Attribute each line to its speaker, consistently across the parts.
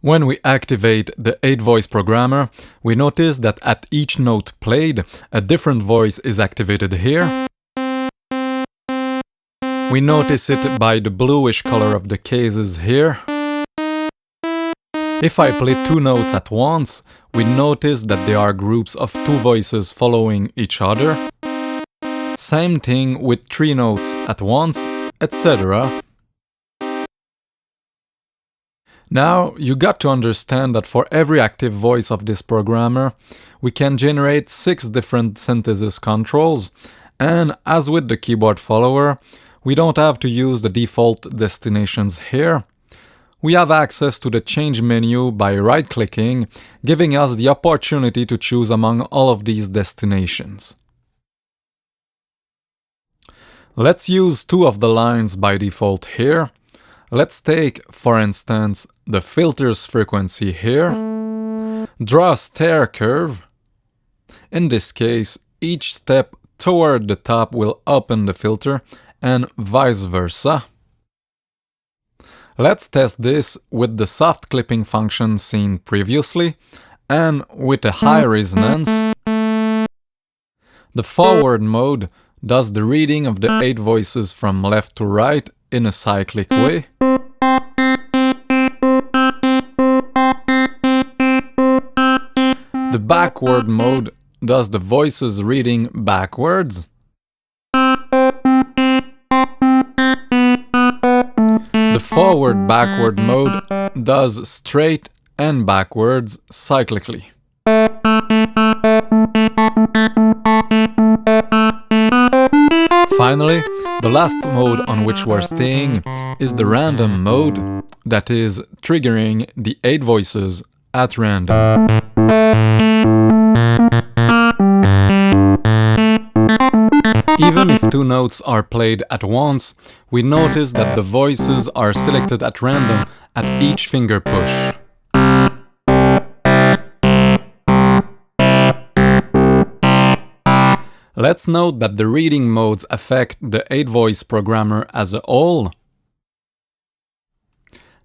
Speaker 1: When we activate the 8-voice programmer, we notice that at each note played, a different voice is activated here. We notice it by the bluish color of the cases here. If I play 2 notes at once, we notice that there are groups of 2 voices following each other. Same thing with 3 notes at once, etc. Now, you got to understand that for every active voice of this programmer, we can generate 6 different synthesis controls, and as with the keyboard follower, we don't have to use the default destinations here. We have access to the change menu by right-clicking, giving us the opportunity to choose among all of these destinations. Let's use 2 of the lines by default here. Let's take, for instance, the filter's frequency here. Draw a stair curve. In this case, each step toward the top will open the filter, and vice versa. Let's test this with the soft clipping function seen previously, and with a high resonance. The forward mode does the reading of the 8 voices from left to right in a cyclic way. The backward mode does the voices reading backwards. The forward-backward mode does straight and backwards cyclically. Finally, the last mode on which we're staying is the random mode, that is, triggering the 8 voices at random. Even if 2 notes are played at once, we notice that the voices are selected at random at each finger push. Let's note that the reading modes affect the 8-voice programmer as a whole.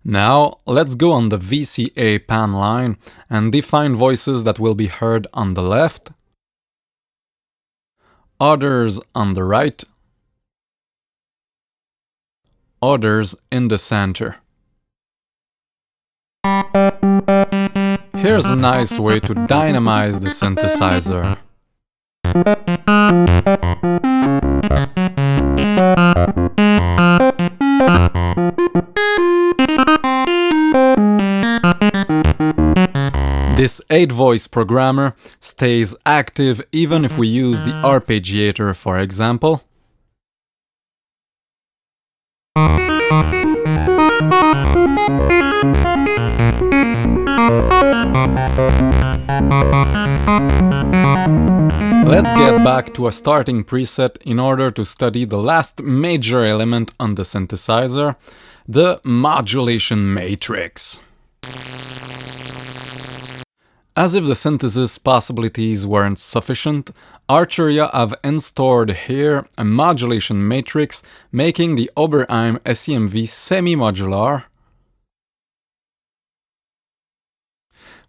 Speaker 1: Now, let's go on the VCA pan line and define voices that will be heard on the left, others on the right, others in the center. Here's a nice way to dynamize the synthesizer. This 8-voice programmer stays active even if we use the arpeggiator, for example. Let's get back to a starting preset in order to study the last major element on the synthesizer, the modulation matrix. As if the synthesis possibilities weren't sufficient, Arturia have installed here a modulation matrix, making the Oberheim SEM V semi-modular.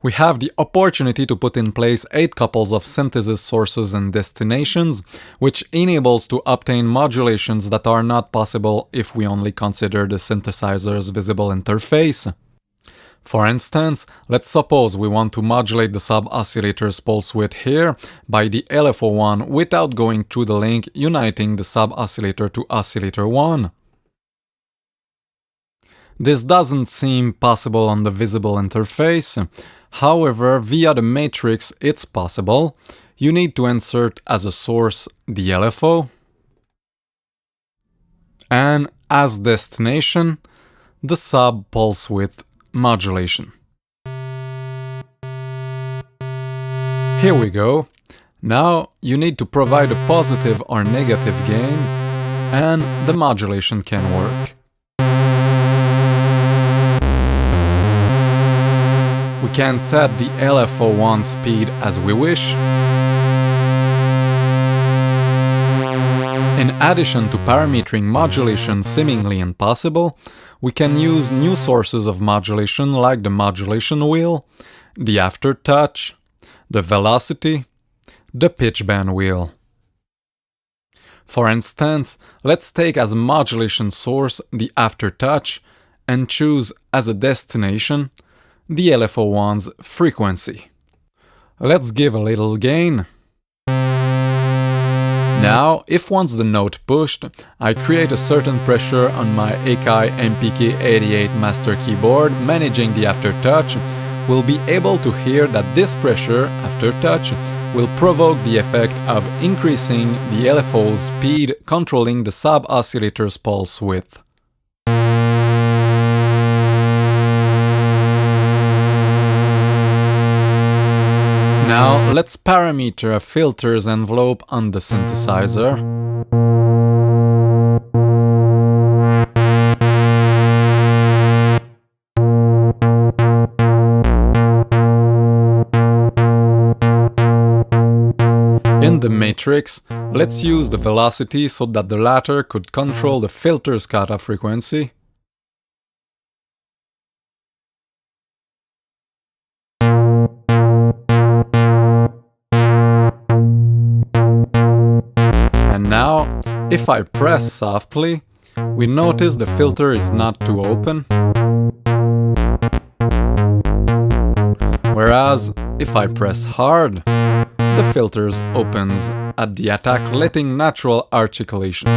Speaker 1: We have the opportunity to put in place 8 couples of synthesis sources and destinations, which enables to obtain modulations that are not possible if we only consider the synthesizer's visible interface. For instance, let's suppose we want to modulate the sub-oscillator's pulse width here by the LFO1 without going through the link uniting the sub-oscillator to oscillator 1. This doesn't seem possible on the visible interface. However, via the matrix it's possible. You need to insert as a source the LFO, and as destination the sub-pulse width modulation. Here we go. Now you need to provide a positive or negative gain, and the modulation can work. We can set the LFO1 speed as we wish. In addition to parametering modulation seemingly impossible, we can use new sources of modulation like the modulation wheel, the aftertouch, the velocity, the pitch bend wheel. For instance, let's take as a modulation source the aftertouch and choose as a destination the LFO1's frequency. Let's give a little gain. Now, if once the note pushed, I create a certain pressure on my Akai MPK88 master keyboard managing the aftertouch, we'll be able to hear that this pressure, aftertouch, will provoke the effect of increasing the LFO's speed controlling the sub-oscillator's pulse width. Now, let's parameter a filter's envelope on the synthesizer. In the matrix, let's use the velocity so that the latter could control the filter's cutoff frequency. And now, if I press softly, we notice the filter is not too open. Whereas, if I press hard, the filter opens at the attack, letting natural articulations.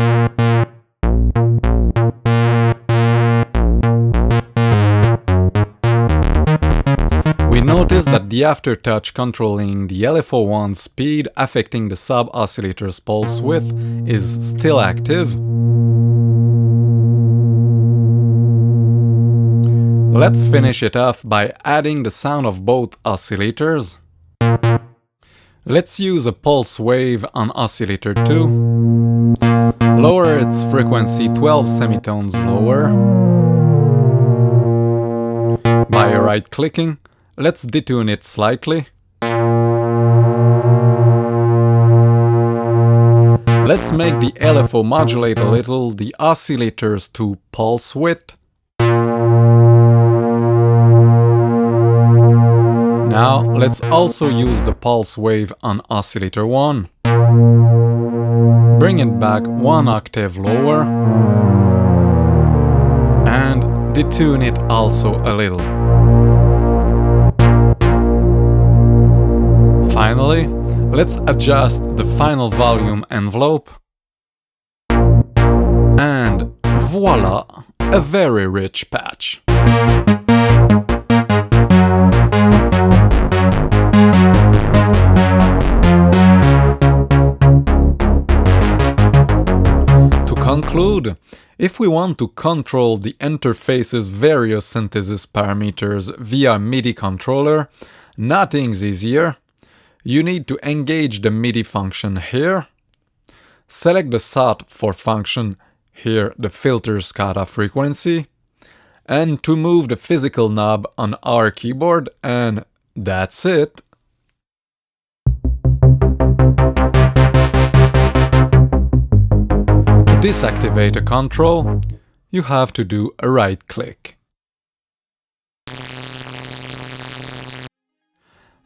Speaker 1: We notice that the aftertouch controlling the LFO1 speed affecting the sub-oscillator's pulse width is still active. Let's finish it off by adding the sound of both oscillators. Let's use a pulse wave on oscillator 2. Lower its frequency 12 semitones lower. By right-clicking, let's detune it slightly. Let's make the LFO modulate a little the oscillators to pulse width. Now, let's also use the pulse wave on oscillator 1. Bring it back 1 octave lower. And detune it also a little. Finally, let's adjust the final volume envelope. And voila, a very rich patch. To conclude, if we want to control the interface's various synthesis parameters via MIDI controller, nothing's easier. You need to engage the MIDI function here, select the SOT for function, here the filter's cutoff frequency, and to move the physical knob on our keyboard, and that's it. To deactivate a control, you have to do a right click.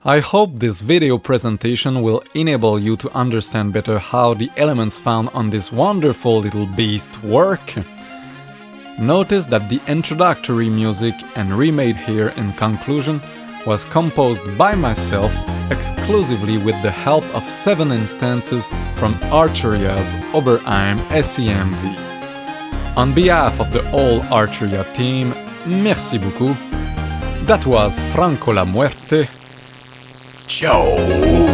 Speaker 1: I hope this video presentation will enable you to understand better how the elements found on this wonderful little beast work. Notice that the introductory music and remade here in conclusion was composed by myself exclusively with the help of 7 instances from Arturia's Oberheim SEM V. On behalf of the whole Arturia team, merci beaucoup. That was Franco La Muerte. Ciao!